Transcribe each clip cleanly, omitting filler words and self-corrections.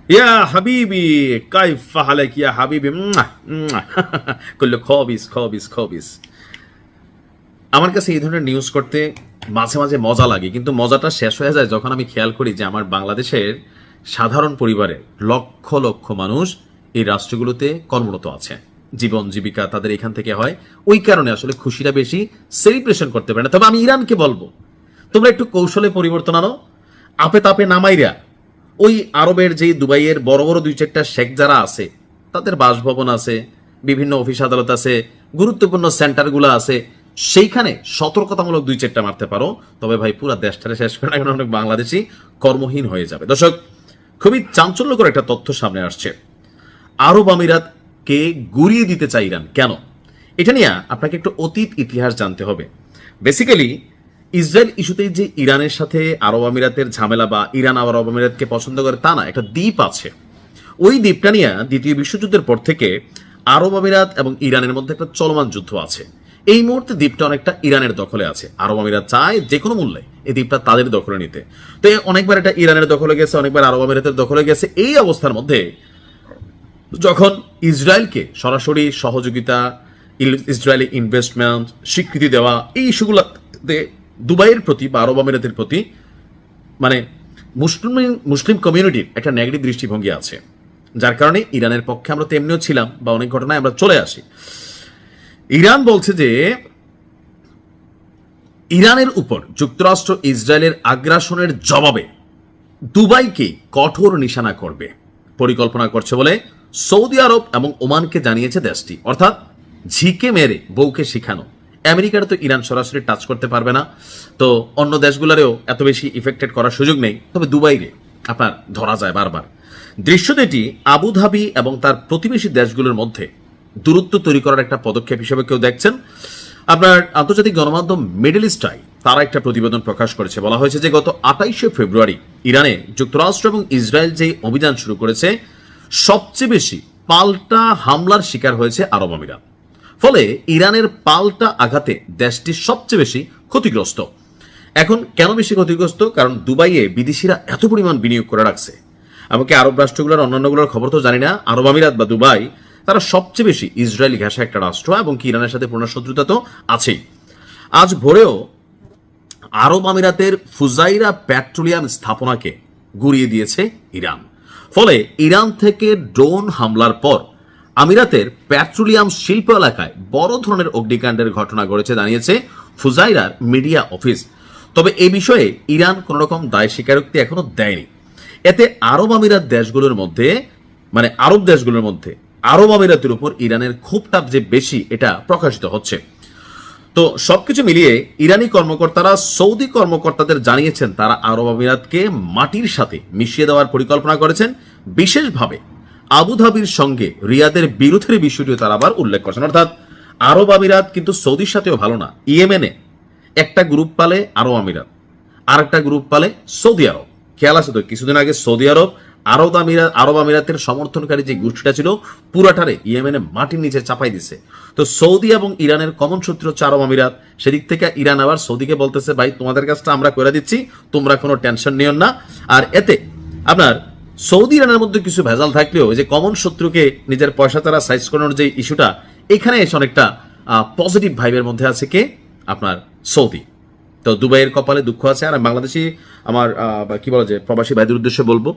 ইয়া হাবিবি কাইফা হালাক ইয়া হাবিবি কুল্লু খবিস খবিস খবিস। আমার কাছে এই ধরনের নিউজ করতে মাঝে মাঝে মজা লাগে, কিন্তু মজাটা শেষ হয়ে যায় যখন আমি খেয়াল করি যে আমার বাংলাদেশের সাধারণ পরিবারের লক্ষ লক্ষ মানুষ এই রাষ্ট্রগুলোতে কর্মরত আছে, জীবন জীবিকা তাদের এখান থেকে হয়। ওই কারণে আসলে খুশিটা বেশি সেলিব্রেশন করতে পারে না। তবে আমি ইরানকে বলবো, তোমরা একটু কৌশলে পরিবর্তন আনো। আপে তাপে নামাইরা ওই আরবের যে দুবাইয়ের বড় বড় দুই চারটা শেখ যারা আছে, তাদের বাসভবন আছে, বিভিন্ন অফিস আদালত আছে, গুরুত্বপূর্ণ সেন্টারগুলো আছে, সেইখানে সতর্কতামূলক দুই চারটা মারতে পারো। তবে ভাই পুরো দেশটারে শেষ করে না, কারণ অনেক বাংলাদেশি কর্মহীন হয়ে যাবে। দর্শক, খুবই চাঞ্চল্যকর একটা তথ্য সামনে আসছে। আরব আমিরাতকে গুড়িয়ে দিতে চাই ইরান। কেন? এটা নিয়ে আপনাকে একটু অতীত ইতিহাস জানতে হবে। বেসিক্যালি ইসরায়েল ইস্যুতে যে ইরানের সাথে আরব আমিরাতের ঝামেলা বা ইরান আরব আমিরাতকে পছন্দ করে তা না, একটা দ্বীপ আছে। ওই দ্বীপটা নিয়ে দ্বিতীয় বিশ্বযুদ্ধের পর থেকে আরব আমিরাত এবং ইরানের মধ্যে একটা চলমান যুদ্ধ আছে। এই মুহূর্তে দ্বীপটা অনেকটা ইরানের দখলে আছে। আরব আমিরাত চায় যে কোনো মূল্যে এই দ্বীপটা তাদের দখলে নিতে। তো অনেকবার এটা ইরানের দখলে গেছে, অনেকবার আরব আমিরাতের দখলে গেছে। এই অবস্থার মধ্যে যখন ইসরায়েলকে সরাসরি সহযোগিতা, ইসরায়েলি ইনভেস্টমেন্ট, স্বীকৃতি দেওয়া, এই ইস্যুগুলোতে দুবাইয়ের প্রতি বা আরব আমিরাতের প্রতি মানে মুসলিম কমিউনিটির একটা নেগেটিভ দৃষ্টিভঙ্গি আছে, যার কারণে ইরানের পক্ষে আমরা তেমনিও ছিলাম বা অনেক ঘটনায় আমরা চলে আসি। ইরান বলছে যে ইরানের উপর যুক্তরাষ্ট্র ইসরায়েলের আগ্রাসনের জবাবে দুবাইকে কঠোর নিশানা করবে পরিকল্পনা করছে বলে সৌদি আরব এবং ওমানকে জানিয়েছে দেশটি। অর্থাৎ ঝিকে মেরে বউকে শিখানো। আমেরিকার তো ইরান সরাসরি টাচ করতে পারবে না, তো অন্য দেশগুলোরেও এত বেশি ইফেক্টেড করার সুযোগ নেই। তবে দুবাইরে আপনার ধরা যায় বারবার। দৃশ্যটি আবুধাবি এবং তার প্রতিবেশী দেশগুলোর মধ্যে দূরত্ব তৈরি করার একটা পদক্ষেপ হিসেবে কেউ দেখছেন। আপনার আন্তর্জাতিক গণমাধ্যম মিডল ইস্ট আই তারা একটা প্রতিবেদন প্রকাশ করেছে। বলা হয়েছে যে গত 28শে ফেব্রুয়ারি ইরানে যুক্তরাষ্ট্র এবং ইসরায়েল যে অভিযান শুরু করেছে, সবচেয়ে বেশি পাল্টা হামলার শিকার হয়েছে আরব আমিরাত। ফলে ইরানের পাল্টা আঘাতে দেশটি সবচেয়ে বেশি ক্ষতিগ্রস্ত। এখন কেন বেশি ক্ষতিগ্রস্ত? কারণ দুবাইয়ে বিদেশিরা এত পরিমাণ বিনিয়োগ করে রাখছে। এমনকি আরব রাষ্ট্রগুলোর অন্যান্যগুলোর খবর তো জানি না, আরব আমিরাত বা দুবাই তারা সবচেয়ে বেশি ইসরায়েলি ঘেঁষা একটা রাষ্ট্র, এবং কি ইরানের সাথে পুরনো শত্রুতা তো আছেই। আজ ভোরেও আরব আমিরাতের ফুজাইরা পেট্রোলিয়াম স্থাপনাকে গুড়িয়ে দিয়েছে ইরান। ফলে ইরান থেকে ড্রোন হামলার পর আমিরাতের পেট্রোলিয়াম শিল্প এলাকায় বড় ধরনের অগ্নিকাণ্ডের ঘটনা ঘটেছে জানিয়েছে ফুজাইরার মিডিয়া অফিস। তবে এই বিষয়ে ইরান কোন রকম দায় স্বীকারোক্তি এখনো দেয়নি। এতে আরব আমিরাত দেশগুলোর মধ্যে মানে আরব দেশগুলোর মধ্যে আরব আমিরাতের উপর ইরানের ক্ষোভটা যে বেশি, এটা প্রকাশিত হচ্ছে। তো সবকিছু মিলিয়ে ইরানি কর্মকর্তারা সৌদি কর্মকর্তাদের জানিয়েছেন তারা আরব আমিরাতকে মাটির সাথে মিশিয়ে দেওয়ার পরিকল্পনা করেছেন। বিশেষভাবে আবুধাবির সঙ্গে রিয়াদের বিরোধের বিষয়টিও তারা আবার উল্লেখ করেছেন। অর্থাৎ আরব আমিরাত কিন্তু সৌদির সাথেও ভালো না। ইয়েমেনে একটা গ্রুপ পালে আরব আমিরাত, আর একটা গ্রুপ পালে সৌদি আরব। খেয়াল আছে তো, কিছুদিন আগে সৌদি আরব আরব আমিরাতের সমর্থনকারী যে গোষ্ঠীটা ছিল পুরাটারে ইয়েমেনে মাটির নিচে চাপাই দিছে। তো সৌদি এবং ইরানের কমন শত্রু হচ্ছে আরব আমিরাত। সেদিক থেকে ইরান আবার সৌদিকে বলতেছে, ভাই তোমাদের কাজটা আমরা করে দিচ্ছি, তোমরা কোনো টেনশন নিও না। আর এতে আপনার সৌদি ইরানের মধ্যে কিছু ভেজাল থাকলেও যে কমন শত্রুকে নিজের পয়সা তারা সাইজ করানোর যে ইস্যুটা, এখানে এসে অনেকটা পজিটিভ ভাইবের মধ্যে আছে কে? আপনার সৌদি। তো দুবাইয়ের কপালে দুঃখ আছে। আর বাংলাদেশি আমার কি বলা যায় প্রবাসী ভাইদের উদ্দেশ্যে বলবো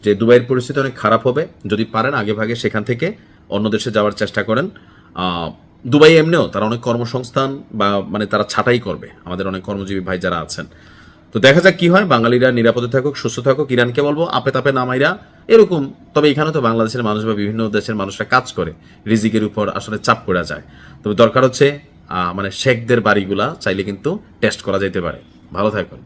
যে দুবাইয়ের পরিস্থিতি অনেক খারাপ হবে। যদি পারেন আগে ভাগে সেখান থেকে অন্য দেশে যাওয়ার চেষ্টা করেন। দুবাই এমনিও তারা অনেক কর্মসংস্থান বা মানে তারা ছাঁটাই করবে আমাদের অনেক কর্মজীবী ভাই যারা আছেন। তো দেখা যাক কি হয়। বাঙালিরা নিরাপদে থাকুক, সুস্থ থাকুক। ইরানকে বলবো আপে তাপে নামাইরা এরকম। তবে এখানে তো বাংলাদেশের মানুষ বা বিভিন্ন দেশের মানুষরা কাজ করে, রিজিকের উপর আসলে চাপ পড়া যায়। তবে দরকার হচ্ছে মানে শেখদের বাড়িগুলা চাইলে কিন্তু টেস্ট করা যেতে পারে। ভালো থাকুন।